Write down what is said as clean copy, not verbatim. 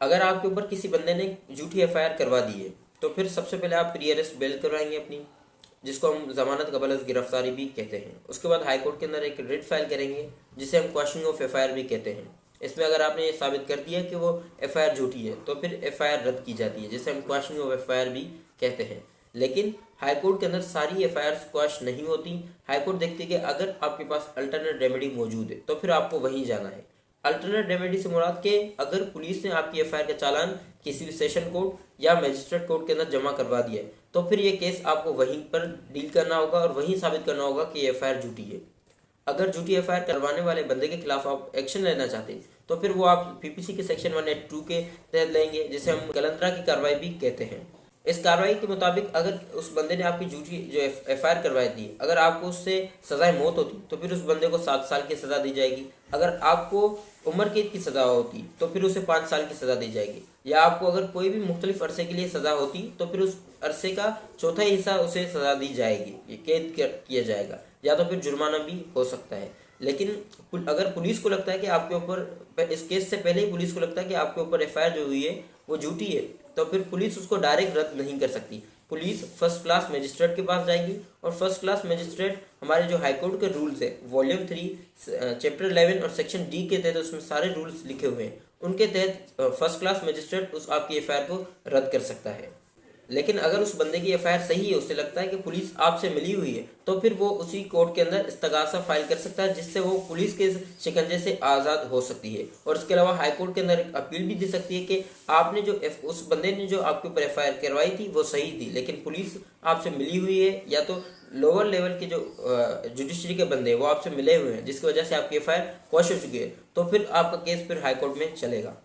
अगर आपके ऊपर किसी बंदे ने झूठी एफआईआर करवा दी है तो फिर सबसे पहले आप प्री अरेस्ट बेल करवाएंगे अपनी, जिसको हम जमानत कबल गिरफ्तारी भी कहते हैं। उसके बाद हाई कोर्ट के अंदर एक रिट फाइल करेंगे जिसे हम क्वेश्चनिंग ऑफ एफआईआर भी कहते हैं। इसमें अगर आपने ये साबित कर दिया कि वो एफआईआर झूठी है तो फिर एफआईआर रद्द की जाती है, जिसे हम क्वेश्चनिंग ऑफ एफआईआर भी कहते हैं। लेकिन हाई कोर्ट के अंदर सारी एफआईआर क्वेश नहीं होती। हाई कोर्ट देखती है कि अगर आपके पास अल्टरनेट रेमेडी मौजूद है तो फिर आपको वहीं जाना है। अल्टरनेट रेमेडी से मुराद के अगर पुलिस ने आपकी एफआईआर का चालान किसी भी सेशन कोर्ट या मजिस्ट्रेट कोर्ट के अंदर जमा करवा दिया है तो फिर ये केस आपको वहीं पर डील करना होगा और वहीं साबित करना होगा कि एफआईआर झूठी है। अगर झूठी एफआईआर करवाने वाले बंदे के खिलाफ आप एक्शन लेना चाहते हैं तो फिर वो आप पीपीसी के सेक्शन 182 के तहत लेंगे, जिसे हम कलंदरा की कार्रवाई भी कहते हैं। इस कार्रवाई के मुताबिक अगर उस बंदे ने आपकी झूठी जो एफआईआर करवाई थी, अगर आपको उससे सजाए मौत होती तो फिर उस बंदे को 7 साल की सज़ा दी जाएगी। अगर आपको उम्र कैद की सज़ा होती तो फिर उसे 5 साल की सज़ा दी जाएगी। या आपको अगर कोई भी मुख्तलिफ अरसे के लिए सज़ा होती तो फिर उस अरसे का चौथा हिस्सा उसे सज़ा दी जाएगी, ये कैद किया जाएगा, या तो फिर जुर्माना भी हो सकता है। लेकिन अगर पुलिस को लगता है कि आपके ऊपर, इस केस से पहले ही पुलिस को लगता है कि आपके ऊपर एफआईआर जो हुई है वो झूठी है, तो फिर पुलिस उसको डायरेक्ट रद्द नहीं कर सकती। पुलिस फर्स्ट क्लास मजिस्ट्रेट के पास जाएगी और फर्स्ट क्लास मजिस्ट्रेट हमारे जो हाईकोर्ट के रूल्स है वॉल्यूम 3 चैप्टर 11 और सेक्शन डी के तहत उसमें सारे रूल्स लिखे हुए हैं, उनके तहत फर्स्ट क्लास मजिस्ट्रेट उस आपकी एफआईआर को रद्द कर सकता है। लेकिन अगर उस बंदे की एफआईआर सही है, उसे लगता है कि पुलिस आपसे मिली हुई है, तो फिर वो उसी कोर्ट के अंदर इस्तगासा फाइल कर सकता है, जिससे वो पुलिस के शिकंजे से आज़ाद हो सकती है। और इसके अलावा हाई कोर्ट के अंदर एक अपील भी दे सकती है कि आपने जो उस बंदे ने जो आपके ऊपर एफआईआर करवाई थी वो सही थी, लेकिन पुलिस आपसे मिली हुई है, या तो लोअर लेवल के जो जुडिशरी के बंदे हैं वो आपसे मिले हुए हैं, जिसकी वजह से आपकी एफआईआर क्वैश हो चुकी है, तो फिर आपका केस फिर हाई कोर्ट में चलेगा।